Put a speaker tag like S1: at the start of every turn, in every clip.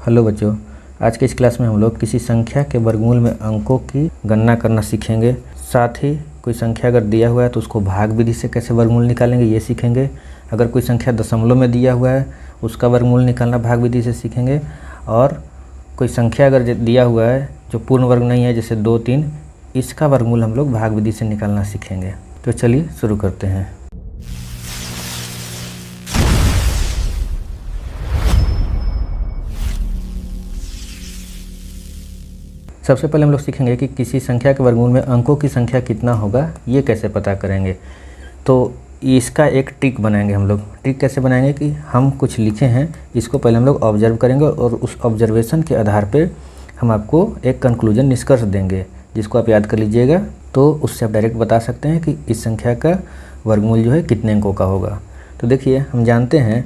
S1: Hello बच्चों, आज के इस क्लास में हम लोग किसी संख्या के वर्गमूल में अंकों की गणना करना सीखेंगे। साथ ही कोई संख्या अगर दिया हुआ है तो उसको भाग विधि से कैसे वर्गमूल निकालेंगे ये सीखेंगे। अगर कोई संख्या दशमलव में दिया हुआ है उसका वर्गमूल निकालना भाग विधि से सीखेंगे। और कोई संख्या अगर दिया हुआ है जो पूर्ण वर्ग नहीं है, जैसे 2, 3, इसका वर्गमूल हम लोग भाग विधि से निकालना सीखेंगे। तो चलिए शुरू करते हैं। सबसे पहले हम लोग सीखेंगे कि किसी संख्या के वर्गमूल में अंकों की संख्या कितना होगा ये कैसे पता करेंगे। तो इसका एक ट्रिक बनाएंगे हम लोग। ट्रिक कैसे बनाएंगे कि हम कुछ लिखे हैं, इसको पहले हम लोग ऑब्जर्व करेंगे और उस ऑब्जर्वेशन के आधार पे हम आपको एक कंक्लूजन निष्कर्ष देंगे, जिसको आप याद कर लीजिएगा। तो उससे आप डायरेक्ट बता सकते हैं कि इस संख्या का वर्गमूल जो है कितने अंकों का होगा। तो देखिए, हम जानते हैं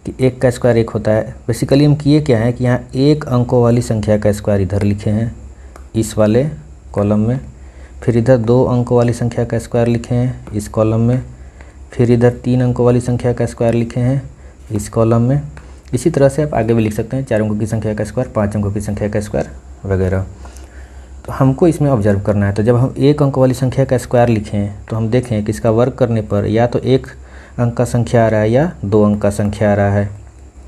S1: कि 1 का स्क्वायर 1 होता है। बेसिकली हम किए क्या है कि यहाँ 1 अंकों वाली संख्या का स्क्वायर इधर लिखे हैं इस वाले कॉलम में, फिर इधर 2 अंकों वाली संख्या का स्क्वायर लिखे हैं इस कॉलम में, फिर इधर 3 अंकों वाली संख्या का स्क्वायर लिखे हैं इस कॉलम में। इसी तरह से आप आगे भी लिख सकते हैं, 4 अंकों की संख्या का स्क्वायर, 5 अंकों की संख्या का स्क्वायर वगैरह। तो हमको इसमें ऑब्जर्व करना है। तो जब हम 1 अंक वाली संख्या का स्क्वायर लिखें तो हम देखें कि इसका वर्ग करने पर या तो 1 अंक का संख्या आ रहा है या 2 अंक का संख्या आ रहा है।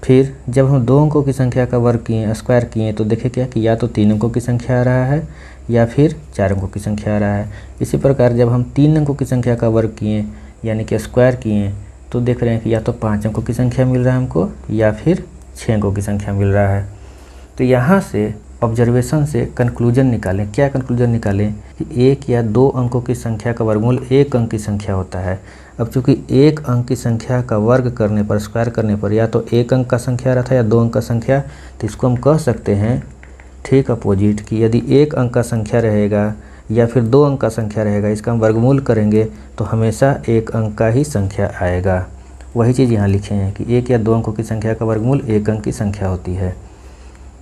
S1: फिर जब हम 2 अंकों की संख्या का वर्ग किए, स्क्वायर किए, तो देखें क्या कि या तो 3 अंकों की संख्या आ रहा है या फिर 4 अंकों की संख्या आ रहा है। इसी प्रकार जब हम 3 अंकों की संख्या का वर्ग किए यानी कि स्क्वायर किए, तो देख रहे हैं कि या तो 5 अंकों की संख्या मिल रहा है हमको या फिर 6 अंकों की संख्या मिल रहा है। तो यहाँ से ऑब्जर्वेशन से कंक्लूजन निकालें। क्या कंक्लूजन निकालें कि 1 या 2 अंकों की संख्या का वर्गमूल 1 अंक की संख्या होता है। अब चूँकि 1 अंक की संख्या का वर्ग करने पर, स्क्वायर करने पर या तो 1 अंक का संख्या आ रहा था या 2 अंक का संख्या, तो इसको हम कह सकते हैं ठीक अपोजिट कि यदि 1 अंक का संख्या रहेगा या फिर 2 अंक का संख्या रहेगा, इसका हम वर्गमूल करेंगे तो हमेशा 1 अंक का ही संख्या आएगा। वही चीज़ यहाँ लिखे हैं कि 1 या 2 अंकों की संख्या का वर्गमूल 1 अंक की संख्या होती है।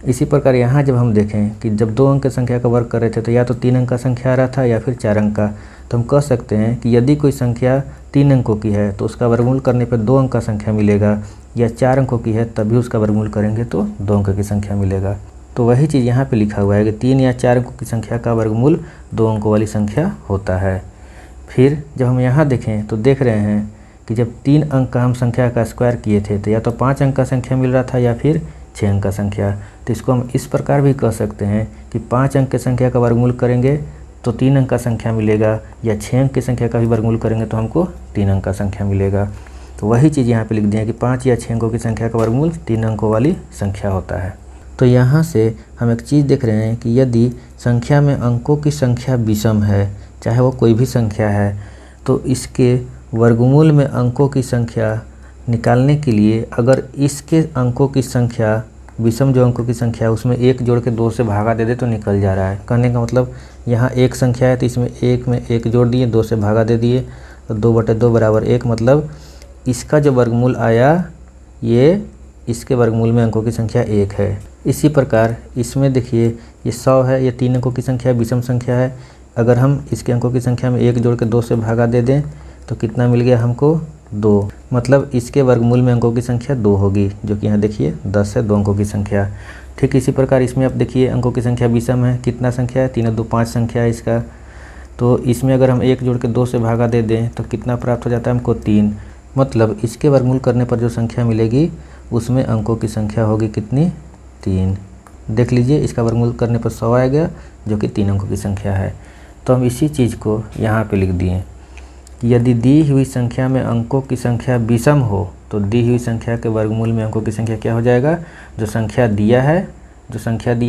S1: इसी प्रकार यहाँ जब हम देखें कि जब 2 अंक की संख्या का वर्ग कर रहे थे तो या तो 3 अंक का संख्या आ रहा था या फिर 4 अंक का, तो हम कह सकते हैं कि यदि कोई संख्या 3 अंकों की है तो उसका वर्गमूल करने पर 2 अंक का संख्या मिलेगा, या 4 अंकों की है तब भी उसका वर्गमूल करेंगे तो 2 अंक की संख्या मिलेगा। तो वही चीज़ यहाँ पे लिखा हुआ है कि 3 या 4 अंकों की संख्या का वर्गमूल 2 अंकों वाली संख्या होता है। फिर जब हम यहाँ देखें तो देख रहे हैं कि जब 3 अंक का हम संख्या का स्क्वायर किए थे तो या तो 5 अंक का संख्या मिल रहा था या फिर 6 अंक का संख्या। तो इसको हम इस प्रकार भी कह सकते हैं कि 5 अंक की संख्या का वर्गमूल करेंगे तो 3 अंक का संख्या मिलेगा, या 6 अंक की संख्या का भी वर्गमूल करेंगे तो हमको 3 अंक का संख्या मिलेगा। तो वही चीज़ यहाँ पे लिख दिया कि 5 या 6 अंकों की संख्या का वर्गमूल 3 अंकों वाली संख्या होता है। तो यहाँ से हम एक चीज़ देख रहे हैं कि यदि संख्या में अंकों की संख्या विषम है, चाहे वो कोई भी संख्या है, तो इसके वर्गमूल में अंकों की संख्या निकालने के लिए अगर इसके अंकों की संख्या, विषम जो अंकों की संख्या है, उसमें 1 जोड़ के 2 से भागा दे दे तो निकल जा रहा है। कहने का मतलब यहाँ 1 संख्या है तो इसमें 1 में 1 जोड़ दिए, 2 से भागा दे दिए, तो 2/2 बराबर 1, मतलब इसका जो वर्गमूल आया ये इसके वर्गमूल में अंकों की संख्या 1 है। इसी प्रकार इसमें देखिए ये 100 है, ये 3 अंकों की संख्या विषम संख्या है। अगर हम इसके अंकों की संख्या में 1 जोड़ के 2 से भागा दे दें तो कितना मिल गया हमको 2, मतलब इसके वर्गमूल में अंकों की संख्या 2 होगी, जो कि यहाँ देखिए 10 है 2 अंकों की संख्या। ठीक इसी प्रकार इसमें आप देखिए अंकों की संख्या विषम है, कितना संख्या है 3 और 2 5 संख्या है इसका। तो इसमें अगर हम 1 जोड़ के 2 से भागा दे दें तो कितना प्राप्त हो जाता है हमको 3, मतलब इसके वर्गमूल करने पर जो संख्या मिलेगी उसमें अंकों की संख्या होगी कितनी 3। देख लीजिए इसका वर्गमूल करने पर 100 आएगा जो कि 3 अंकों की संख्या है। तो हम इसी चीज़ को यहाँ पे लिख दिए कि यदि दी हुई संख्या में अंकों की संख्या विषम हो तो दी हुई संख्या के वर्गमूल में अंकों की संख्या क्या हो जाएगा, जो संख्या दिया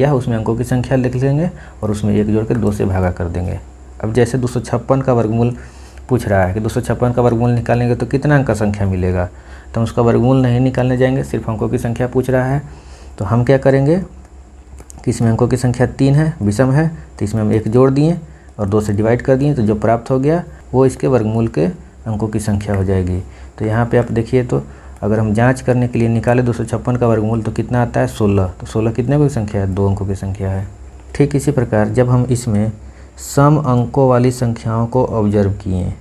S1: है उसमें अंकों की संख्या लिख लेंगे और उसमें 1 जोड़ के 2 से भागा कर देंगे। अब जैसे 256 का वर्गमूल पूछ रहा है कि 256 का वर्गमूल निकालेंगे तो कितना अंक का संख्या मिलेगा, तो हम उसका वर्गमूल नहीं निकालने जाएंगे, सिर्फ अंकों की संख्या पूछ रहा है। तो हम क्या करेंगे कि इसमें अंकों की संख्या 3 है, विषम है, तो इसमें हम 1 जोड़ दिए और 2 से डिवाइड कर दिए, तो जो प्राप्त हो गया वो इसके वर्गमूल के अंकों की संख्या हो जाएगी। तो यहाँ पे आप देखिए, तो अगर हम जांच करने के लिए निकालें 256 का वर्गमूल तो कितना आता है 16, तो 16 कितने की संख्या है 2 अंकों की संख्या है। ठीक इसी प्रकार जब हम इसमें सम अंकों वाली संख्याओं को ऑब्जर्व किए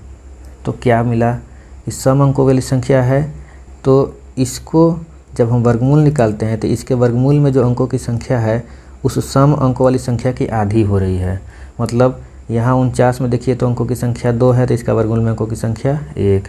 S1: तो क्या मिला, इस सम अंकों वाली संख्या है तो इसको जब हम वर्गमूल निकालते हैं तो इसके वर्गमूल में जो अंकों की संख्या है उस सम अंकों वाली संख्या की आधी हो रही है। मतलब यहाँ 49 में देखिए तो अंकों की संख्या 2 है तो इसका वर्गमूल में अंकों की संख्या 1।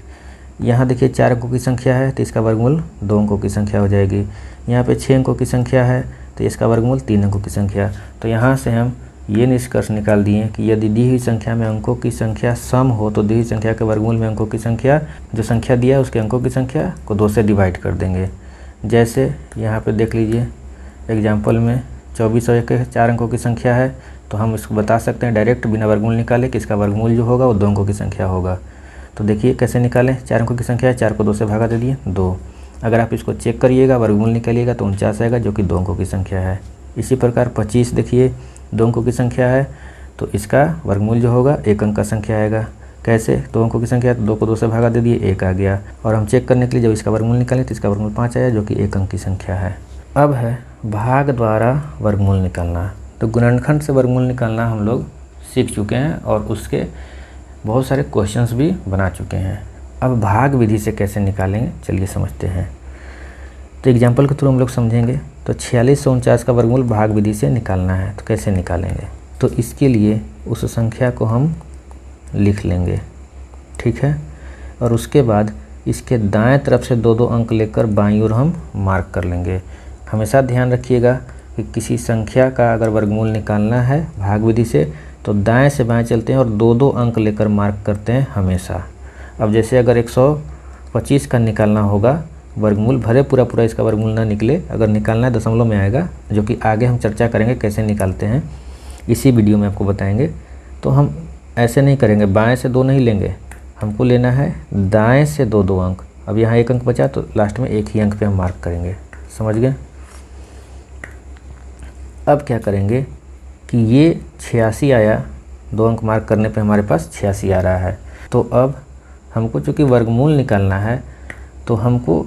S1: यहाँ देखिए 4 अंकों की संख्या है तो इसका वर्गमूल 2 अंकों की संख्या हो जाएगी। यहाँ पे 6 अंकों की संख्या है तो इसका वर्गमूल 3 अंकों की संख्या। तो यहाँ से हम ये निष्कर्ष निकाल दिए कि यदि दी हुई संख्या में अंकों की संख्या सम हो तो दी हुई संख्या के वर्गमूल में अंकों की संख्या, जो संख्या दिया है उसके अंकों की संख्या को 2 से डिवाइड कर देंगे। जैसे यहाँ पे देख लीजिए एग्जाम्पल में 24 और 1 4 अंकों की संख्या है तो हम इसको बता सकते हैं डायरेक्ट बिना वर्गमूल निकाले कि इसका वर्गमूल जो होगा वो 2 अंकों की संख्या होगा। तो देखिए कैसे निकालें, 4 अंकों की संख्या है, 4 को 2 से भागा दे दिए 2। अगर आप इसको चेक करिएगा वर्गमूल निकालिएगा तो 49 आएगा जो कि 2 अंकों की संख्या है। इसी प्रकार 25 देखिए 2 अंकों की संख्या है तो इसका वर्गमूल जो होगा 1 अंक का संख्या आएगा। कैसे, 2 अंकों की संख्या है तो 2 को 2 से भागा दे दिए 1 आ गया। और हम चेक करने के लिए जब इसका वर्गमूल निकालें तो इसका वर्गमूल 5 आया जो कि 1 अंक की संख्या है। अब है भाग द्वारा वर्गमूल निकालना। तो गुणनखंड से वर्गमूल निकालना हम लोग सीख चुके हैं और उसके बहुत सारे क्वेश्चंस भी बना चुके हैं। अब भाग विधि से कैसे निकालेंगे चलिए समझते हैं। तो एग्जाम्पल के थ्रू हम लोग समझेंगे। तो 46 से 49 का वर्गमूल भाग विधि से निकालना है तो कैसे निकालेंगे। तो इसके लिए उस संख्या को हम लिख लेंगे, ठीक है। और उसके बाद इसके दाएं तरफ से 2-2 अंक लेकर बाईं ओर हम मार्क कर लेंगे। हमेशा ध्यान रखिएगा कि किसी संख्या का अगर वर्गमूल निकालना है भाग विधि से तो दाएं से बाएं चलते हैं और 2-2 अंक लेकर मार्क करते हैं हमेशा। अब जैसे अगर 125 का निकालना होगा वर्गमूल, भले पूरा इसका वर्गमूल ना निकले, अगर निकालना है दशमलव में आएगा, जो कि आगे हम चर्चा करेंगे कैसे निकालते हैं, इसी वीडियो में आपको बताएंगे। तो हम ऐसे नहीं करेंगे, बाएं से 2 नहीं लेंगे, हमको लेना है दाएं से 2-2 अंक। अब यहाँ 1 अंक बचा तो लास्ट में 1 ही अंक पे हम मार्क करेंगे, समझ गए। अब क्या करेंगे कि ये 86 आया, 2 अंक मार्क करने पे हमारे पास 86 आ रहा है। तो अब हमको चूँकि वर्गमूल निकालना है तो हमको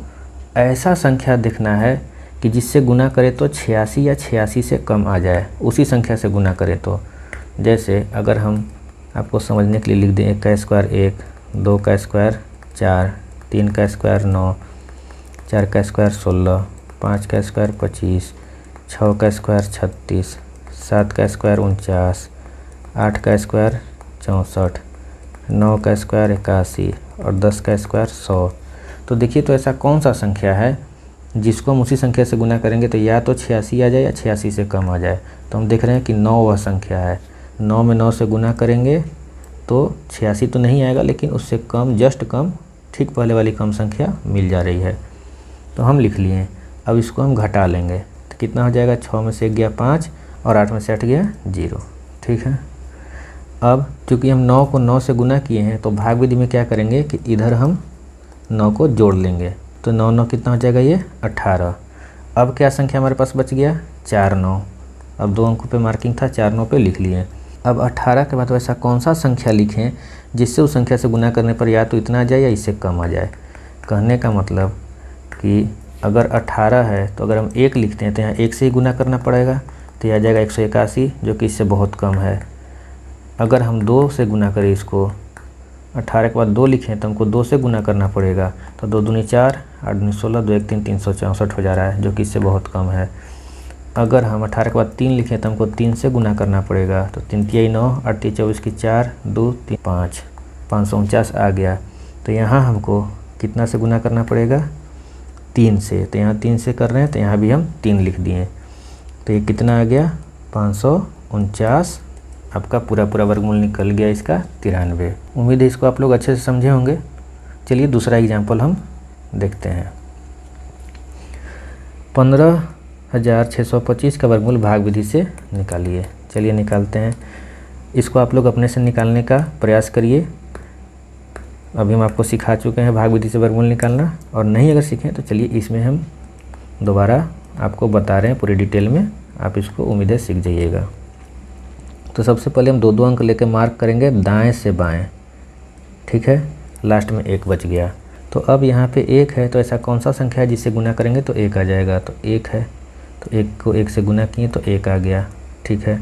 S1: ऐसा संख्या देखना है कि जिससे गुना करें तो 86 या 86 से कम आ जाए, उसी संख्या से गुना करें। तो जैसे अगर हम आपको समझने के लिए लिख दें 1 का स्क्वायर 1, 2 का स्क्वायर 4, 3 का स्क्वायर 9, 4 का स्क्वायर 16, 5 का स्क्वायर 25, 6 का स्क्वायर 36, 7 का स्क्वायर 49, 8 का स्क्वायर 64, 9 का स्क्वायर 81 और 10 का स्क्वायर 100। तो देखिए तो ऐसा कौन सा संख्या है जिसको हम उसी संख्या से गुना करेंगे तो या तो 86 आ जाए या 86 से कम आ जाए। तो हम देख रहे हैं कि 9 वह संख्या है। 9 में 9 से गुना करेंगे तो 86 तो नहीं आएगा लेकिन उससे कम, जस्ट कम, ठीक पहले वाली कम संख्या मिल जा रही है। तो हम लिख लिए। अब इसको हम घटा लेंगे तो कितना हो जाएगा, 6 में से 1 गया 5 और 8 में से 8 गया 0, ठीक है। अब चूँकि हम 9 को 9 से गुना किए हैं तो भाग विधि में क्या करेंगे कि इधर हम 9 को जोड़ लेंगे। तो 9 9 कितना हो जाएगा, ये 18। अब क्या संख्या हमारे पास बच गया, 4 9। अब 2 अंकों पे मार्किंग था, 4 9 पे लिख लिए। अब 18 के बाद वैसा कौन सा संख्या लिखें जिससे उस संख्या से गुना करने पर या तो इतना आ जाए या इससे कम आ जाए। कहने का मतलब कि अगर 18 है तो अगर हम 1 लिखते हैं तो यहाँ 1 से ही गुना करना पड़ेगा तो यह आ जाएगा 181, जो कि इससे बहुत कम है। अगर हम 2 से गुना करें इसको, 18 के बाद 2 लिखें तो हमको 2 से गुना करना पड़ेगा। तो 2 दूनी 4, 8 दूनी 16, 2 1 3, 364 हो जा रहा है, जो कि इससे बहुत कम है। अगर हम 18 के बाद 3 लिखें तो हमको 3 से गुना करना पड़ेगा। तो 3 3 9, 8 3 24 की 4, 2 3 5, 549 आ गया। तो यहाँ हमको कितना से गुना करना पड़ेगा, 3 से। तो यहाँ 3 से कर रहे हैं तो यहाँ भी हम 3 लिख दिए। तो ये कितना आ गया, 549। आपका पूरा वर्गमूल निकल गया इसका 93। उम्मीद है इसको आप लोग अच्छे से समझे होंगे। चलिए दूसरा एग्जाम्पल हम देखते हैं। 15,625 का वर्गमूल भाग विधि से निकालिए। चलिए निकालते हैं। इसको आप लोग अपने से निकालने का प्रयास करिए। अभी हम आपको सिखा चुके हैं भाग विधि से वर्गमूल निकालना, और नहीं अगर सीखें तो चलिए इसमें हम दोबारा आपको बता रहे हैं पूरी डिटेल में, आप इसको उम्मीद है सीख जाइएगा। तो सबसे पहले हम 2-2 अंक लेकर मार्क करेंगे दाएं से बाएं, ठीक है। लास्ट में 1 बच गया। तो अब यहाँ पे 1 है तो ऐसा कौन सा संख्या है जिससे गुना करेंगे तो 1 आ जाएगा। तो 1 है तो 1 को 1 से गुना किए तो 1 आ गया, ठीक है।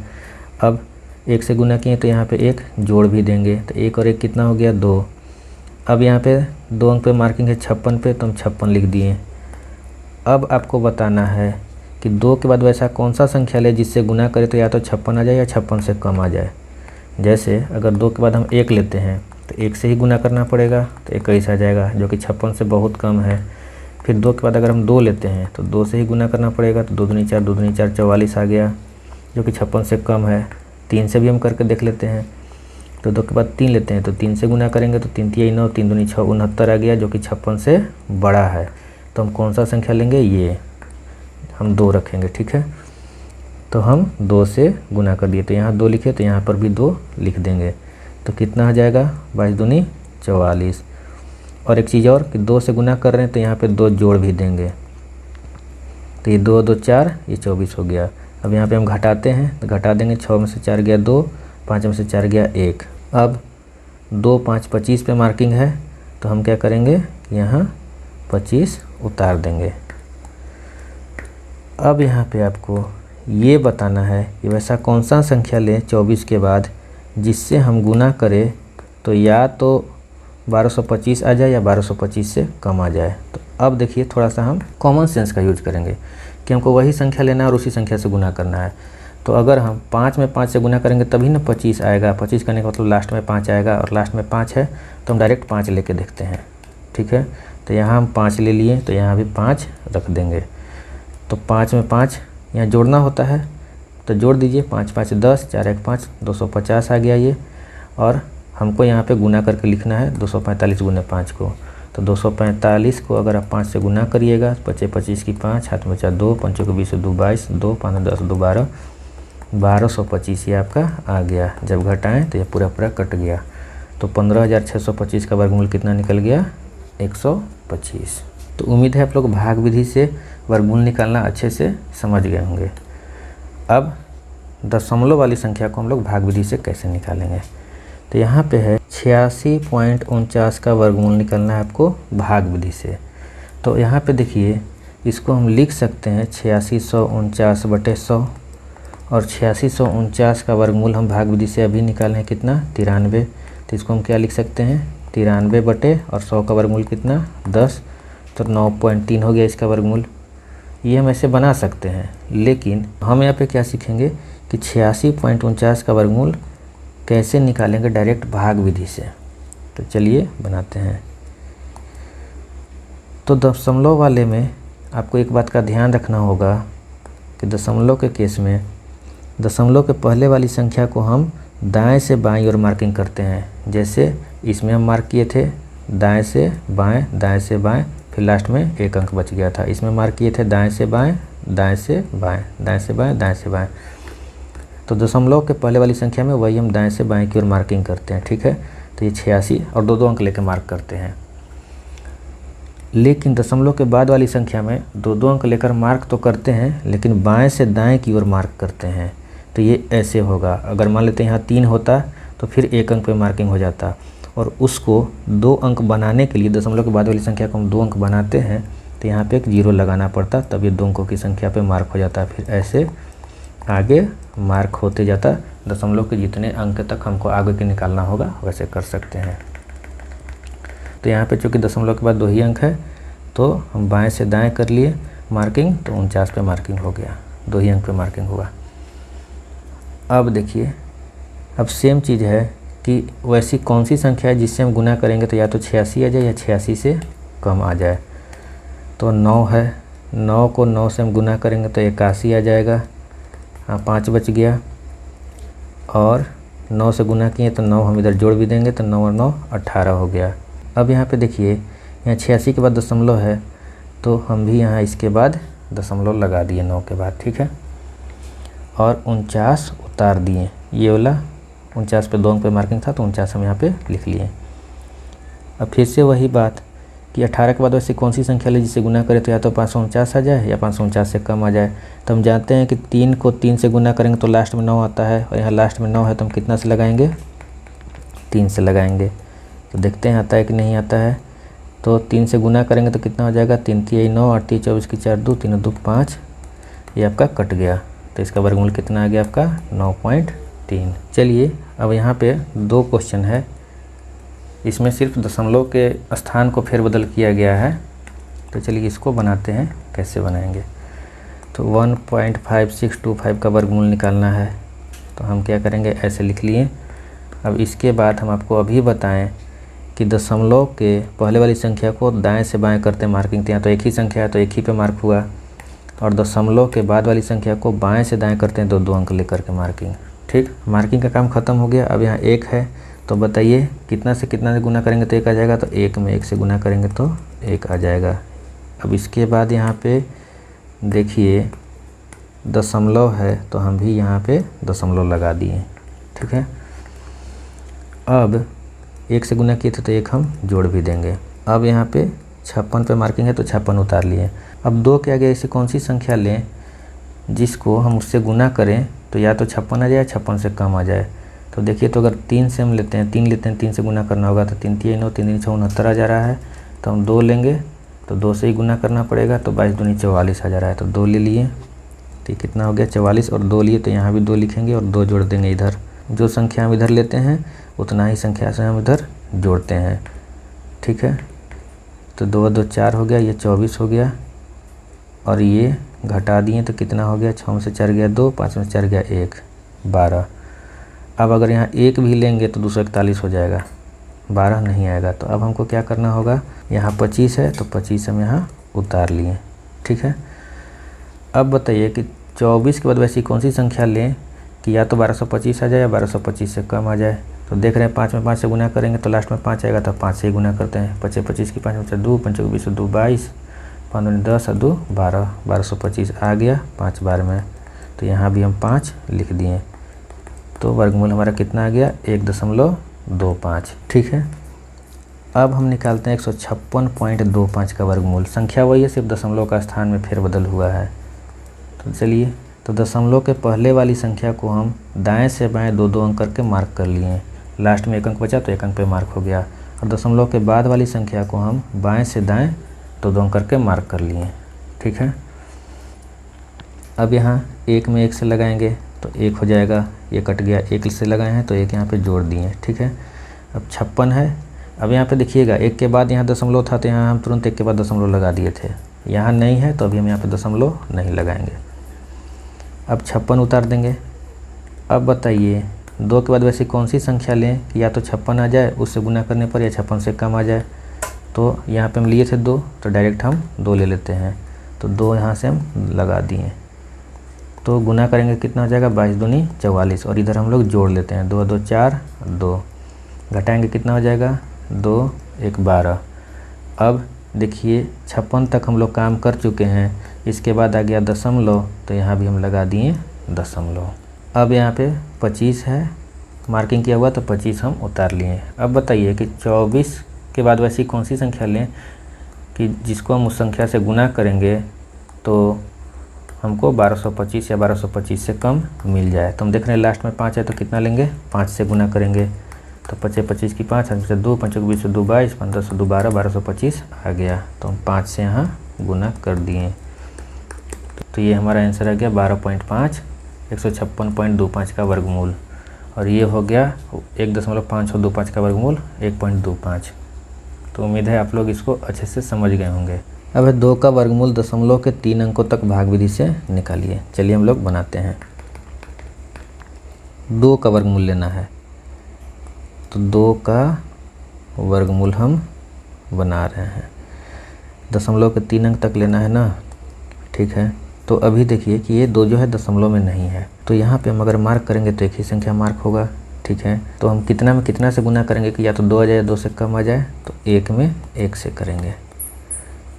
S1: अब 1 से गुना किए तो यहाँ पे 1 जोड़ भी देंगे तो 1 और 1 कितना हो गया, 2। अब यहाँ पे 2 अंक पे मार्किंग है 56 पे, तो हम 56 लिख दिए। अब आपको बताना है कि 2 के बाद वैसा कौन सा संख्या ले जिससे गुना करें तो या तो 56 आ जाए या 56 से कम आ जाए। जैसे अगर 2 के बाद हम 1 लेते हैं तो 1 से ही गुना करना पड़ेगा तो 21 आ जाएगा, जो कि 56 से बहुत कम है। फिर 2 के बाद अगर हम 2 लेते हैं तो 2 से ही गुना करना पड़ेगा, तो 2 दूनी 4, 2 दूनी 4, 44 आ गया, जो कि 56 से कम है। 3 से भी हम करके देख लेते हैं, तो 2 के बाद 3 लेते हैं तो 3 से गुना करेंगे तो 3 3 9, 3 दूनी 6, 69 आ गया, जो कि 56 से बड़ा है। तो हम कौन सा संख्या लेंगे, ये हम 2 रखेंगे, ठीक है। तो हम 2 से गुना कर दिए, तो यहाँ 2 लिखे तो यहाँ पर भी 2 लिख देंगे, तो कितना आ जाएगा, 22 दूनी 44। और एक चीज़ और कि 2 से गुना कर रहे हैं तो यहाँ पे 2 जोड़ भी देंगे, तो ये 2 2 4, ये 24 हो गया। अब यहाँ पे हम घटाते हैं तो घटा देंगे, 6 में से 4 गया 2, 5 में से 4 गया 1। अब 2 5 25 पे मार्किंग है, तो हम क्या करेंगे, यहाँ 25 उतार देंगे। अब यहाँ पे आपको ये बताना है कि वैसा कौन सा संख्या लें 24 के बाद जिससे हम गुना करें तो या तो 1225 आ जाए या 1225 से कम आ जाए। तो अब देखिए थोड़ा सा हम कॉमन सेंस का यूज करेंगे कि हमको वही संख्या लेना है और उसी संख्या से गुना करना है। तो अगर हम 5 में 5 से गुना करेंगे तभी ना 25 आएगा। 25 करने का मतलब लास्ट में 5 आएगा, और लास्ट में 5 है तो हम डायरेक्ट 5 लेके देखते हैं, ठीक है। तो यहाँ हम 5 ले लिए, तो यहाँ भी 5 रख देंगे। तो 5 में 5 यहाँ जोड़ना होता है, तो जोड़ दीजिए, 5 5 10, 4 1 5, 250 आ गया ये। और हमको यहाँ पे गुना करके लिखना है 245 गुने 5 को। तो 245 को अगर आप 5 से गुना करिएगा, 25 25 की 5, हाथ में 4 2, 5 को 20, 2 22, 2 5 10 2 12, 1225 ये आपका आ गया। जब घटाएं तो ये पूरा पूरा कट गया। तो 15,625 का वर्गमूल कितना निकल गया, 125। तो उम्मीद है आप लोग भाग विधि से वर्गमूल निकालना अच्छे से समझ गए होंगे। अब दशमलव वाली संख्या को हम लोग भाग विधि से कैसे निकालेंगे, तो यहाँ पे है 86.49 का वर्गमूल निकालना है आपको भाग विधि से। तो यहाँ पे देखिए इसको हम लिख सकते हैं 8649/100, और 8649 का वर्गमूल हम भाग विधि से अभी निकाले हैं कितना, 93। तो इसको हम क्या लिख सकते हैं, 93 और 100 का वर्गमूल कितना, 10, तो 9.3 हो गया इसका वर्गमूल। ये हम ऐसे बना सकते हैं, लेकिन हम यहाँ पे क्या सीखेंगे कि 86.49 का वर्गमूल कैसे निकालेंगे डायरेक्ट भाग विधि से। तो चलिए बनाते हैं। तो दशमलव वाले में आपको एक बात का ध्यान रखना होगा कि दशमलव के केस में दशमलव के पहले वाली संख्या को हम दाएं से बाईं ओर मार्किंग करते हैं। जैसे इसमें हम मार्क किए थे दाएं से बाएं, दाएं से बाएं, फिर लास्ट में एक अंक बच गया था। इसमें मार्क किए थे दाएं से बाएं, दाएं से बाएं, दाएं से बाएं, दाएं से बाएं। तो दशमलव के पहले वाली संख्या में वही हम दाएं से बाएं की ओर मार्किंग करते हैं, ठीक है। तो ये 86 और 2 2 अंक लेकर मार्क करते हैं। लेकिन दशमलव के बाद वाली संख्या में 2 2 अंक लेकर मार्क तो करते हैं, लेकिन बाएं से दाएं की ओर मार्क करते हैं। तो ये ऐसे होगा, अगर मान लेते हैं यहाँ 3 होता तो फिर 1 अंक पे मार्किंग हो जाता, और उसको 2 अंक बनाने के लिए दशमलव के बाद वाली संख्या को हम 2 अंक बनाते हैं तो यहाँ पे एक 0 लगाना पड़ता, तब ये 2 अंकों की संख्या पे मार्क हो जाता। फिर ऐसे आगे मार्क होते जाता, दशमलव के जितने अंक तक हमको आगे के निकालना होगा वैसे कर सकते हैं। तो यहाँ पे चूँकि दशमलव के बाद 2 ही अंक है तो हम बाएं से दाएं कर लिए मार्किंग, तो 49 पे मार्किंग हो गया, 2 ही अंक पे मार्किंग हुआ। अब देखिए, अब सेम चीज़ है कि वैसी कौन सी संख्या है जिससे हम गुना करेंगे तो या तो 86 आ जाए या 86 से कम आ जाए। तो 9 है, 9 को 9 से हम गुना करेंगे तो 81 आ जाएगा। हाँ, 5 बच गया, और 9 से गुना किए तो 9 हम इधर जोड़ भी देंगे, तो 9 और 9 18 हो गया। अब यहाँ पे देखिए, यहाँ 86 के बाद दशमलव है तो हम भी यहाँ इसके बाद दशमलव लगा दिए 9 के बाद, ठीक है। और 49 उतार दिए, ये वाला 49 पे 2 अंक पे मार्किंग था तो 49 हम यहाँ पे लिख लिए। अब फिर से वही बात कि 18 के बाद वैसे कौन सी संख्या ले जिससे गुना करें तो या तो 549 आ जाए या 549 से कम आ जाए। तो हम जानते हैं कि 3 को 3 से गुना करेंगे तो लास्ट में 9 आता है, और यहाँ लास्ट में 9 है तो हम कितना से लगाएंगे, 3 से लगाएंगे। तो देखते हैं आता है कि नहीं आता है। तो 3 से गुना करेंगे तो कितना हो जाएगा, 3 3 9, 8 3 24 की 4 2, 3 2 5, ये आपका कट गया। तो इसका वर्गमूल कितना आ गया आपका, 9.3। चलिए अब यहाँ पे 2 क्वेश्चन है, इसमें सिर्फ दशमलव के स्थान को फेरबदल किया गया है। तो चलिए इसको बनाते हैं, कैसे बनाएंगे। तो 1.5625 का वर्गमूल निकालना है, तो हम क्या करेंगे, ऐसे लिख लिए। अब इसके बाद हम आपको अभी बताएं कि दशमलव के पहले वाली संख्या को दाएं से बाएं करते मार्किंग, तो यहाँ तो एक ही संख्या है तो एक ही पे मार्क हुआ, और दशमलव के बाद वाली संख्या को बाएं से दाएं करते हैं तो 2 अंक लेकर के मार्किंग। ठीक, मार्किंग का काम ख़त्म हो गया। अब यहाँ 1 है, तो बताइए कितना से कितना से गुना करेंगे तो 1 आ जाएगा, तो 1 में 1 से गुना करेंगे तो 1 आ जाएगा। अब इसके बाद यहाँ पे देखिए दशमलव है, तो हम भी यहाँ पे दशमलव लगा दिए। ठीक है, अब 1 से गुना किए थे तो 1 हम जोड़ भी देंगे। अब यहाँ पे 56 पे मार्किंग है तो 56 उतार लिए। अब 2 के आगे ऐसी कौन सी संख्या लें जिसको हम उससे गुना करें तो या तो 56 आ जाए, 56 से कम आ जाए। तो देखिए, तो अगर 3 से हम लेते हैं, 3 लेते हैं, 3 से गुना करना होगा तो 3 3 9 3 6 69 आ जा रहा है, तो हम 2 लेंगे तो 2 से ही गुना करना पड़ेगा, तो 22 दूनी 44 आ जा रहा है, तो 2 ले लिए। तो कितना हो गया 44, और 2 लिए तो यहाँ भी 2 लिखेंगे और 2 जोड़ देंगे इधर। जो संख्या हम इधर लेते हैं उतना ही संख्या से हम इधर जोड़ते हैं। ठीक है, तो 2 2 4 हो गया, ये 24 हो गया, और ये घटा दिए तो कितना हो गया, 6 में से 4 गया 2, 5 में से 4 गया 1, 12। अब अगर यहाँ 1 भी लेंगे तो 241 हो जाएगा, 12 नहीं आएगा। तो अब हमको क्या करना होगा, यहाँ 25 है तो 25 हम यहाँ उतार लिए। ठीक है, अब बताइए कि 24 के बाद वैसी कौन सी संख्या लें कि या तो 1225 आ जाए या 1225 से कम आ जाए। तो देख रहे हैं 5 में 5 से गुना करेंगे तो लास्ट में 5 आएगा, तो 5 से ही गुना करते हैं। 25 25 की 5 में 2, 5 20 2 22, 5 दूनी 10 2 12, 1225 आ गया 5 बार में, तो यहाँ भी हम 5 लिख दिए। तो वर्गमूल हमारा कितना आ गया, 1.25। ठीक है, अब हम निकालते हैं 156.25 का वर्गमूल। संख्या वही है, सिर्फ दशमलव का स्थान में फेरबदल हुआ है। तो चलिए, तो दशमलव के पहले वाली संख्या को हम दाएं से बाएं 2 अंक करके मार्क कर लिए। लास्ट में 1 अंक बचा तो 1 अंक पे मार्क हो गया, और दशमलव के बाद वाली संख्या को हम बाएं से दाएं 2 अंक करके मार्क कर लिए। ठीक है, अब यहाँ 1 में 1 से लगाएंगे तो 1 हो जाएगा, ये कट गया, 1 से लगाए हैं तो 1 यहाँ पे जोड़ दिए। ठीक है, अब 56 है। अब यहाँ पे देखिएगा 1 के बाद यहाँ दशमलव था, तो यहाँ हम तुरंत 1 के बाद दशमलव लगा दिए थे। यहाँ नहीं है तो अभी हम यहाँ पे दशमलव नहीं लगाएंगे। अब 56 उतार देंगे। अब बताइए 2 के बाद वैसी कौन सी संख्या लें कि या तो 56 आ जाए उससे गुना करने पर, या 56 से कम आ जाए। तो यहाँ पे हम लिए थे 2, तो डायरेक्ट हम 2 ले लेते हैं, तो 2 यहाँ से हम लगा दिए। तो गुना करेंगे कितना हो जाएगा, 22 दूनी 44, और इधर हम लोग जोड़ लेते हैं, 2 2 4 2, घटाएंगे कितना हो जाएगा, 2 1 12। अब देखिए 56 तक हम लोग काम कर चुके हैं, इसके बाद आ गया दशमलव, तो यहाँ भी हम लगा दिए दशमलव। अब यहाँ पे 25 है, मार्किंग किया हुआ, तो 25 हम उतार लिए। अब बताइए कि 24 के बाद वैसी कौन सी संख्या लें कि जिसको हम उस संख्या से गुना करेंगे तो हमको 1225 या 1225 से कम मिल जाए। तो हम देख रहे हैं लास्ट में 5 है, तो कितना लेंगे, 5 से गुना करेंगे, तो 25 25 की 5, 5 से 2, 5 20 2 22, 15 से 2 12, 1225 आ गया। तो हम 5 से यहाँ गुना कर दिए, तो ये हमारा आंसर आ गया 12.5, 156.25 का वर्गमूल। और ये हो गया 1.5625 का वर्गमूल 1.25। तो उम्मीद है आप लोग इसको अच्छे से समझ गए होंगे। अब है 2 का वर्गमूल दशमलव के 3 अंकों तक भाग विधि से निकालिए। चलिए हम लोग बनाते हैं। 2 का वर्गमूल लेना है, तो 2 का वर्गमूल हम बना रहे हैं। दशमलव के 3 अंक तक लेना है ना। ठीक है, तो अभी देखिए कि ये 2 जो है दशमलव में नहीं है, तो यहाँ पे हम अगर मार्क करेंगे तो एक ही संख्या मार्क होगा। ठीक है, तो हम कितना में कितना से गुना करेंगे कि या तो 2 आ जाए या 2 से कम आ जाए, तो 1 में 1 से करेंगे।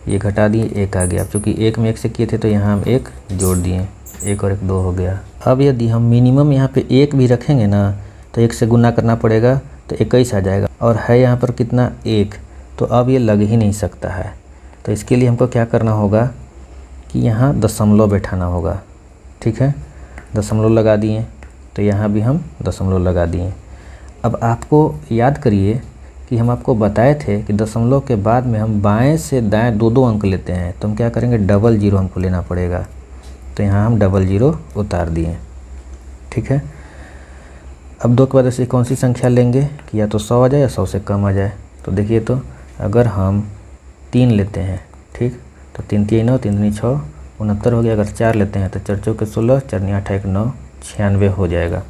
S1: ये घटा दिए, 1 आ गया। अब चूँकि 1 में 1 से किए थे तो यहाँ हम 1 जोड़ दिए, 1 और 1 2 हो गया। अब यदि हम मिनिमम यहाँ पे 1 भी रखेंगे ना, तो 1 से गुना करना पड़ेगा, तो 21 आ जाएगा, और है यहाँ पर कितना 1, तो अब ये लग ही नहीं सकता है। तो इसके लिए हमको क्या करना होगा कि यहाँ दशमलव बैठाना होगा। ठीक है, दशमलव लगा दिए, तो यहाँ भी हम दशमलव लगा दिए। अब आपको याद करिए कि हम आपको बताए थे कि दशमलव के बाद में हम बाएं से दाएं 2 अंक लेते हैं, तो हम क्या करेंगे, 00 हमको लेना पड़ेगा। तो यहाँ हम 00 उतार दिए। ठीक है, अब 2 के बाद ऐसी कौन सी संख्या लेंगे कि या तो 100 आ जाए या 100 से कम आ जाए। तो देखिए, तो अगर हम 3 लेते हैं, ठीक। तो 3 3 9, 3 3 6, 69 हो गया। अगर 4 लेते हैं तो 4 4 16, 4 8 1 9, 96 हो जाएगा।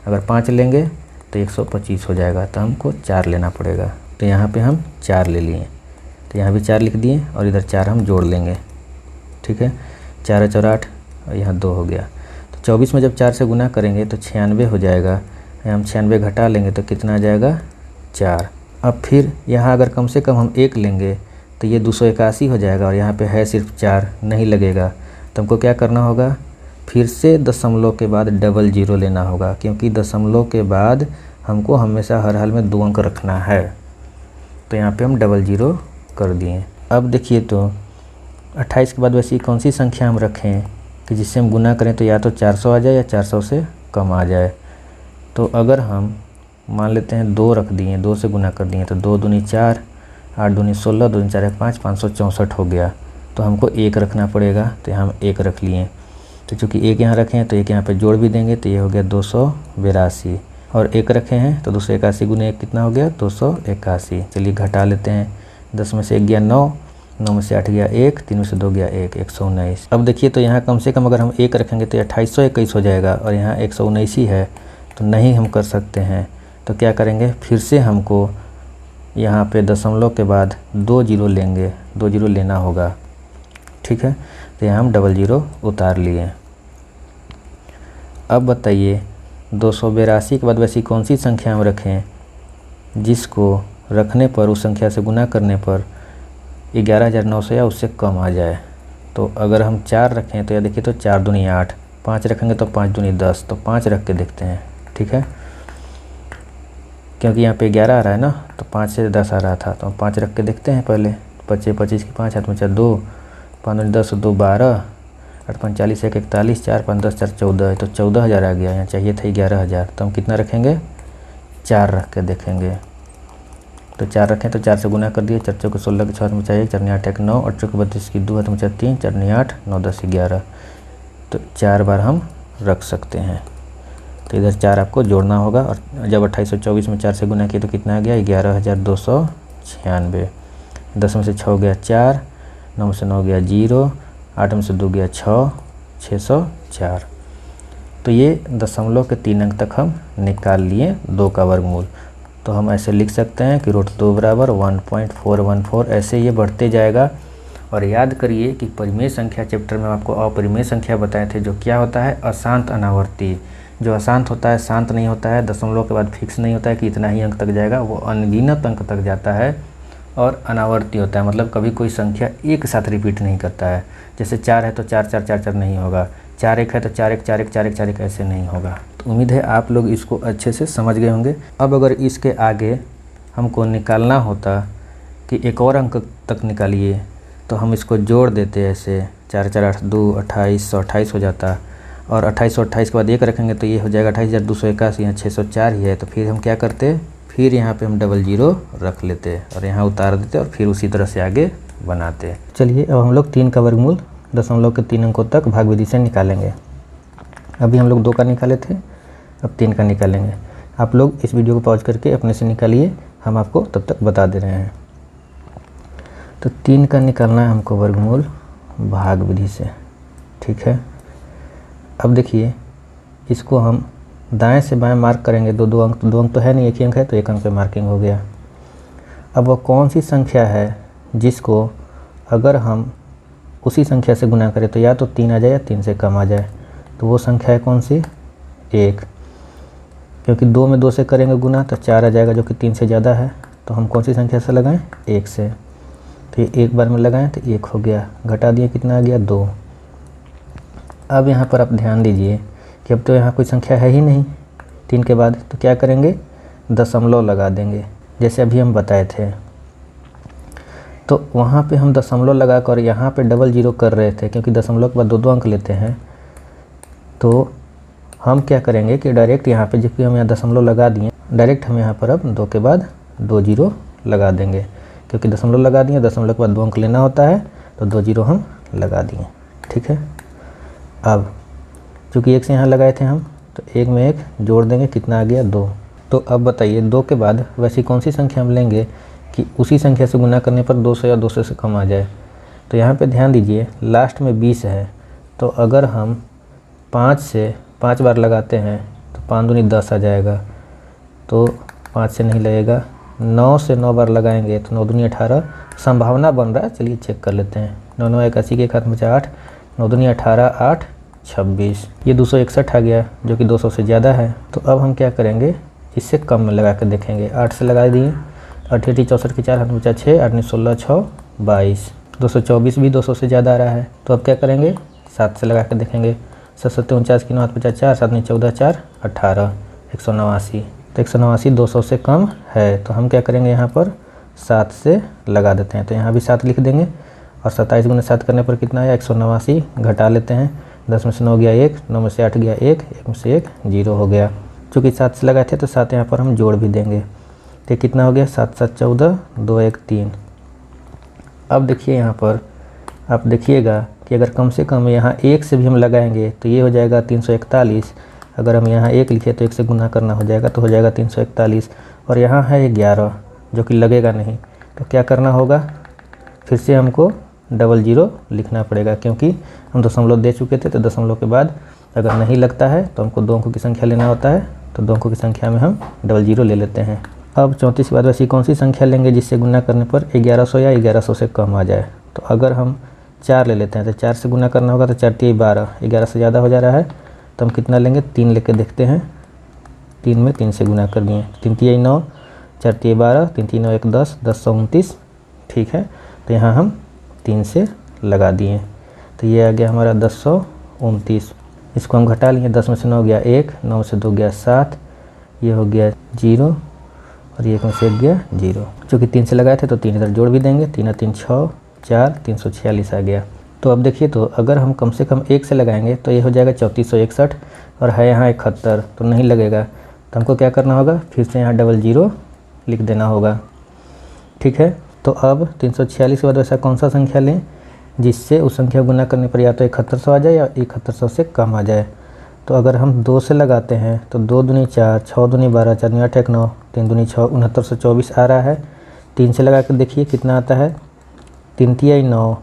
S1: अगर 5 लेंगे तो 125 हो जाएगा। तो हमको 4 लेना पड़ेगा। तो यहाँ पे हम 4 ले लिए, तो यहाँ भी 4 लिख दिए और इधर 4 हम जोड़ लेंगे, ठीक है। 4 4 8 और यहाँ 2 हो गया। तो 24 में जब 4 से गुना करेंगे तो 96 हो जाएगा। हम 96 घटा लेंगे तो कितना आ जाएगा, 4। अब फिर यहाँ अगर कम से कम हम 1 लेंगे तो ये 281 हो जाएगा और यहाँ पे है सिर्फ 4, नहीं लगेगा। तो हमको क्या करना होगा, फिर से दशमलव के बाद डबल ज़ीरो लेना होगा, क्योंकि दशमलव के बाद हमको हमेशा हर हाल में 2 अंक रखना है। तो यहाँ पे हम डबल ज़ीरो कर दिए। अब देखिए तो 28 के बाद वैसी कौन सी संख्या हम रखें कि जिससे हम गुना करें तो या तो 400 आ जाए या 400 से कम आ जाए। तो अगर हम मान लेते हैं 2 रख दिए, 2 से गुना कर दिए, तो 2 दूनी 4, 8 दूनी 16, 2 4 5, 564 हो गया। तो हमको 1 रखना पड़ेगा। तो यहाँ हम 1 रख लिए। तो चूँकि 1 यहाँ रखे हैं तो 1 यहाँ पे जोड़ भी देंगे, तो ये हो गया 282। और 1 रखे हैं तो 281 गुने 1 कितना हो गया, 281। चलिए घटा लेते हैं। 10 में से 1 गया 9, 9 में से 8 गया 1, 3 में से 2 गया 1, 119। अब देखिए तो यहाँ कम से कम अगर हम 1 रखेंगे तो 2821 हो जाएगा और यहाँ 119 ही है, तो नहीं हम कर सकते हैं। तो क्या करेंगे, फिर से हमको यहाँ पे दशमलव के बाद 2 ज़ीरो लेंगे, 2 ज़ीरो लेना होगा, ठीक है। तो यहाँ हम डबल ज़ीरो उतार लिए। अब बताइए 282 के बाद वैसी कौन सी संख्या हम रखें जिसको रखने पर, उस संख्या से गुना करने पर 11,900 या उससे कम आ जाए। तो अगर हम 4 रखें तो यह देखिए तो 4 दूनी 8, 5 रखेंगे तो 5 दूनी 10। तो 5 रख के देखते हैं, ठीक है, क्योंकि यहाँ पे 11 आ रहा है ना, तो 5 से 10 आ रहा था। तो हम 5 रख के देखते हैं पहले। 25 25 की 5, 7 में 4 2, 5 दूनी 10, 2 12, 8 5 40, 1 41, 4 5 10, 4 14। तो 14,000 आ गया। यहाँ चाहिए था 11,000। तो हम कितना रखेंगे, 4 रख के देखेंगे। तो 4 रखें तो 4 से गुना कर दिए। 4 4 16 के 6 में चाहिए, 4 8 1 9, 8 4 32 की 2 है, 3, 4 8 9 10 11। तो 4 बार हम रख सकते हैं। तो इधर 4 आपको जोड़ना होगा। और जब 2824 में 4 से गुना किए तो कितना आ गया, 11,296। 10 में से 6 गया 4, 9 में से 9 गया 0, 8 में से 2 गया 6, 604। तो ये दशमलव के 3 अंक तक हम निकाल लिए 2 का वर्गमूल। तो हम ऐसे लिख सकते हैं कि √2 बराबर 1.414। ऐसे ये बढ़ते जाएगा। और याद करिए कि परिमेय संख्या चैप्टर में आपको अपरिमेय संख्या बताए थे, जो क्या होता है, अशांत अनावर्ती। जो अशांत होता है, शांत नहीं होता है, दशमलव के बाद फिक्स नहीं होता है कि इतना ही अंक तक जाएगा, वो अनगिनत अंक तक जाता है। और अनावर्ती होता है, मतलब कभी कोई संख्या एक साथ रिपीट नहीं करता है। जैसे 4 है तो 4 4 4 4 नहीं होगा, 4 1 है तो 4 1 4 1 4 1 4 1 ऐसे नहीं होगा। तो उम्मीद है आप लोग इसको अच्छे से समझ गए होंगे। अब अगर इसके आगे हमको निकालना होता कि एक और अंक तक निकालिए, तो हम इसको जोड़ देते ऐसे, 4 4 8 2 28, 128 हो जाता। और 2828 के बाद 1 रखेंगे तो ये हो जाएगा 28,281। यहाँ 604 ही है। तो फिर हम क्या करते, फिर यहाँ पे हम डबल ज़ीरो रख लेते और यहाँ उतार देते और फिर उसी तरह से आगे बनाते। चलिए अब हम लोग 3 का वर्गमूल दशमलव के 3 अंकों तक भाग विधि से निकालेंगे। अभी हम लोग 2 का निकाले थे, अब 3 का निकालेंगे। आप लोग इस वीडियो को पॉज करके अपने से निकालिए, हम आपको तब तक बता दे रहे हैं। तो 3 का निकालना है हमको वर्गमूल भाग विधि से, ठीक है। अब देखिए इसको हम दाएं से बाएं मार्क करेंगे। 2 अंक तो है नहीं, एक ही अंक है, तो 1 अंक पे मार्किंग हो गया। अब वो कौन सी संख्या है जिसको अगर हम उसी संख्या से गुना करें तो या तो 3 आ जाए या 3 से कम आ जाए। तो वो संख्या है कौन सी, 1, क्योंकि 2 में 2 से करेंगे गुना तो 4 आ जाएगा, जो कि 3 से ज़्यादा है। तो हम कौन सी संख्या से लगाएं, 1 से। तो ये एक बार में लगाएं तो 1 हो गया, घटा दिए कितना आ गया, 2। अब यहाँ पर आप ध्यान दीजिए कि अब तो यहाँ कोई संख्या है ही नहीं 3 के बाद, तो क्या करेंगे, दशमलव लगा देंगे, जैसे अभी हम बताए थे। तो वहाँ पे हम दशमलव लगा कर यहाँ पे डबल ज़ीरो कर रहे थे, क्योंकि दशमलव के बाद 2 अंक लेते हैं। तो हम क्या करेंगे कि डायरेक्ट यहाँ पे, जबकि हम यहाँ दशमलव लगा दिए, डायरेक्ट हम यहाँ पर अब 2 के बाद 2 ज़ीरो लगा देंगे, क्योंकि दशमलव लगा दिए, दशमलव के बाद 2 अंक लेना होता है, तो 2 ज़ीरो हम लगा दिए, ठीक है। अब चूँकि 1 से यहाँ लगाए थे हम, तो 1 में 1 जोड़ देंगे, कितना आ गया, 2। तो अब बताइए 2 के बाद वैसी कौन सी संख्या हम लेंगे कि उसी संख्या से गुना करने पर 200 या 200 से कम आ जाए। तो यहाँ पे ध्यान दीजिए लास्ट में 20 है, तो अगर हम 5 से 5 बार लगाते हैं तो 5 दूनी 10 आ जाएगा, तो 5 से नहीं लगेगा। 9 से 9 बार लगाएंगे तो 9 दूनी 18, संभावना बन रहा है, चलिए चेक कर लेते हैं। 9 9 81 के 1 हाथ में 8, 9 दूनी 18, 8 26, ये 261 आ गया जो कि 200 से ज़्यादा है। तो अब हम क्या करेंगे, इससे कम में लगा कर देखेंगे। 8 से लगा दिए, 8 8 64 के 4 हाथ में 6, 8 9 16 6 22, 224 भी 200 से ज़्यादा आ रहा है। तो अब क्या करेंगे, 7 से लगा कर देखेंगे। 7 7 49 की 9 हाथ में 4, 7 9 14 4 18, 189। तो 189 200 से कम है, तो हम क्या करेंगे यहाँ पर 7 से लगा देते हैं। तो यहाँ भी 7 लिख देंगे और 27 गुना 7 करने पर कितना आया, 189। घटा लेते हैं, 10 में से 9 गया 1, 9 में से 8 गया 1, 1 में से 1 0 हो गया। चूँकि 7 से लगाए थे तो 7 यहाँ पर हम जोड़ भी देंगे। तो कितना हो गया, 7 7 14, 2 1 3। अब देखिए यहाँ पर आप देखिएगा कि अगर कम से कम यहाँ 1 से भी हम लगाएंगे तो ये हो जाएगा 341। अगर हम यहाँ 1 लिखे तो 1 से गुना करना हो जाएगा, तो हो जाएगा 341। और यहाँ है 11 जो कि लगेगा नहीं, तो क्या करना होगा, फिर से हमको 00 लिखना पड़ेगा, क्योंकि हम दशमलव दे चुके थे। तो दशमलव के बाद अगर नहीं लगता है तो हमको 2 अंकों की संख्या लेना होता है, तो 2 अंकों की संख्या में हम 00 ले लेते हैं। अब 34 के बाद वैसी कौन सी संख्या लेंगे जिससे गुना करने पर 1100 या 1100 से कम आ जाए। तो अगर हम 4 ले लेते हैं, तो 4 से गुना करना होगा, तो 4 3 12, 11 से ज़्यादा हो जा रहा है, तो हम कितना लेंगे, 3 लेके देखते हैं। 3 में 3 से गुना कर दिए, 3 3 9, 4 3 12, 3 3 9 1 10, 10 29, ठीक है। तो यहाँ हम 3 से लगा दिए, तो ये आ गया हमारा 1029। इसको हम घटा लिए, 10 में से 9 गया 1, 9 में से 2 गया 7, ये हो गया 0 और ये 1 में से 1 गया 0। चूँकि 3 से लगाए थे तो 3 इधर जोड़ भी देंगे, 3 3 6 4, 346 आ गया। तो अब देखिए, तो अगर हम कम से कम 1 से लगाएंगे तो ये हो जाएगा 3461 और है यहाँ 71, तो नहीं लगेगा। तो हमको क्या करना होगा, फिर से यहाँ 00 लिख देना होगा, ठीक है। तो अब 346 के बाद ऐसा कौन सा संख्या लें जिससे उस संख्या गुना करने पर या तो 7100 आ जाए या 7100 से कम आ जाए। तो अगर हम 2 से लगाते हैं तो 2 दूनी 4, 6 दूनी 12, 4 दूनी 8 1 9, 3 दूनी 6 6924 आ रहा है। 3 से लगा कर देखिए कितना आता है, 3 3 9,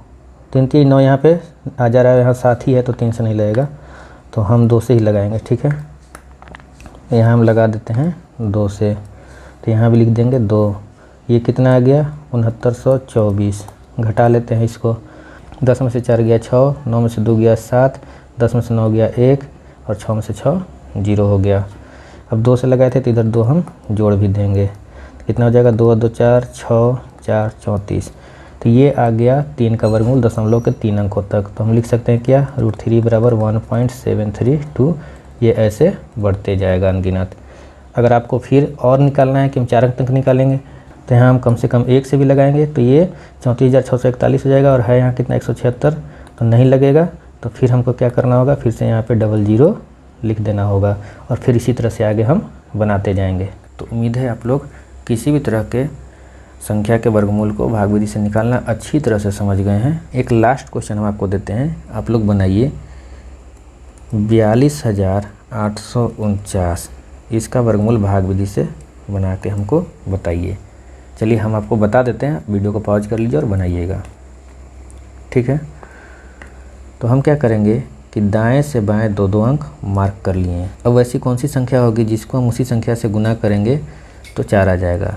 S1: 3 3 9 यहाँ पे आ जा रहा है, यहाँ साथ ही है तो 3 से नहीं लगेगा, तो हम 2 से ही लगाएंगे, ठीक है। यहाँ हम लगा देते हैं 2 से, तो यहाँ भी लिख देंगे 2। ये कितना आ गया, 6924। घटा लेते हैं इसको, 10 में से 4 गया 6, 9 में से 2 गया 7, 10 में से 9 गया 1 और 6 में से 6 0 हो गया। अब 2 से लगाए थे तो इधर 2 हम जोड़ भी देंगे, तो कितना हो जाएगा, 2 2 4 6 4 34। तो ये आ गया 3 का वर्गमूल दशमलव के 3 अंकों तक। तो हम लिख सकते हैं क्या, √3 बराबर 1.732। ये ऐसे बढ़ते जाएगा अनगिनत। अगर आपको फिर और निकालना है कि हम 4 अंक तक निकालेंगे, तो यहाँ हम कम से कम 1 से भी लगाएंगे तो ये 34,641 हो जाएगा और है यहाँ कितना 176, तो नहीं लगेगा। तो फिर हमको क्या करना होगा, फिर से यहाँ पे 00 लिख देना होगा और फिर इसी तरह से आगे हम बनाते जाएंगे। तो उम्मीद है आप लोग किसी भी तरह के संख्या के वर्गमूल को भाग विधि से निकालना अच्छी तरह से समझ गए हैं। एक लास्ट क्वेश्चन हम आपको देते हैं, आप लोग बनाइए 42,849, इसका वर्गमूल भाग विधि से बना के हमको बताइए। चलिए हम आपको बता देते हैं, वीडियो को पॉज कर लीजिए और बनाइएगा, ठीक है। तो हम क्या करेंगे कि दाएं से बाएं 2-2 अंक मार्क कर लिए। अब वैसी कौन सी संख्या होगी जिसको हम उसी संख्या से गुना करेंगे तो 4 आ जाएगा।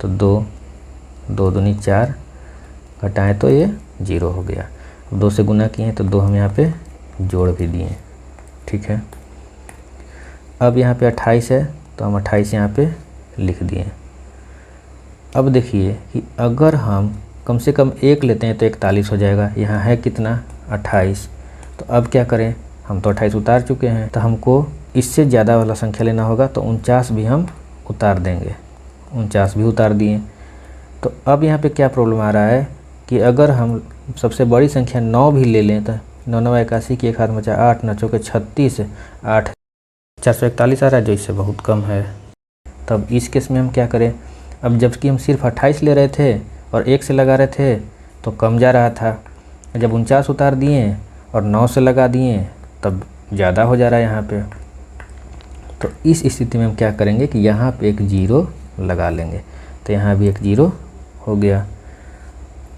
S1: तो 2 2 दूनी 4, घटाएँ तो ये 0 हो गया। 2 से गुना किए तो 2 हम यहाँ पे जोड़ भी दिए, ठीक है। अब यहाँ पे 28 है तो हम 28 यहाँ पे लिख दिए। अब देखिए कि अगर हम कम से कम 1 लेते हैं तो 41 हो जाएगा। यहाँ है कितना, 28। तो अब क्या करें, हम तो 28 उतार चुके हैं, तो हमको इससे ज़्यादा वाला संख्या लेना होगा, तो 49 भी हम उतार देंगे। 49 भी उतार दिए। तो अब यहाँ पे क्या प्रॉब्लम आ रहा है कि अगर हम सबसे बड़ी संख्या 9 भी ले लें तो 9 9 81 की 1 हाथ में 8 9 चौके 36, 8 441 आ रहा है, जो इससे बहुत कम है। तब इस केस में हम क्या करें, अब जबकि हम सिर्फ 28 ले रहे थे और 1 से लगा रहे थे तो कम जा रहा था। जब 49 उतार दिए और 9 से लगा दिए तब ज़्यादा हो जा रहा है यहाँ पे। तो इस स्थिति में हम क्या करेंगे कि यहाँ पे एक 0 लगा लेंगे, तो यहाँ भी एक 0 हो गया।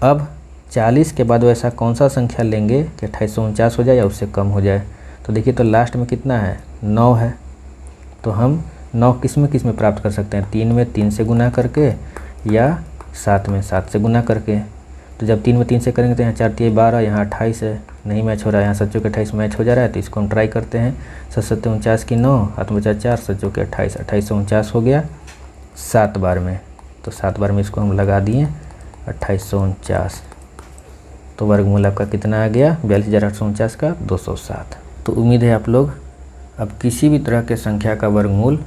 S1: अब 40 के बाद वैसा कौन सा संख्या लेंगे कि 2849 हो जाए या उससे कम हो जाए। तो देखिए तो लास्ट में कितना है, 9 है। तो हम 9 किस में प्राप्त कर सकते हैं, 3 में 3 से गुना करके या 7 में 7 से गुना करके। तो जब 3 में 3 से करेंगे तो यहाँ 4 3 12, यहाँ 28 है, नहीं मैच हो रहा है, यहाँ 7 चौके 28 मैच हो जा रहा है। तो इसको हम ट्राई करते हैं। 7 7 49 की 9, हाथ में बचा 4, 7 चौके 28, 2849 हो गया 7 बार में। तो 7 बार में इसको हम लगा दिए 2849। तो वर्गमूल आपका कितना आ गया, 42,849 का 207। तो उम्मीद है आप लोग अब किसी भी तरह के संख्या का वर्गमूल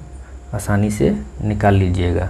S1: आसानी से निकाल लीजिएगा।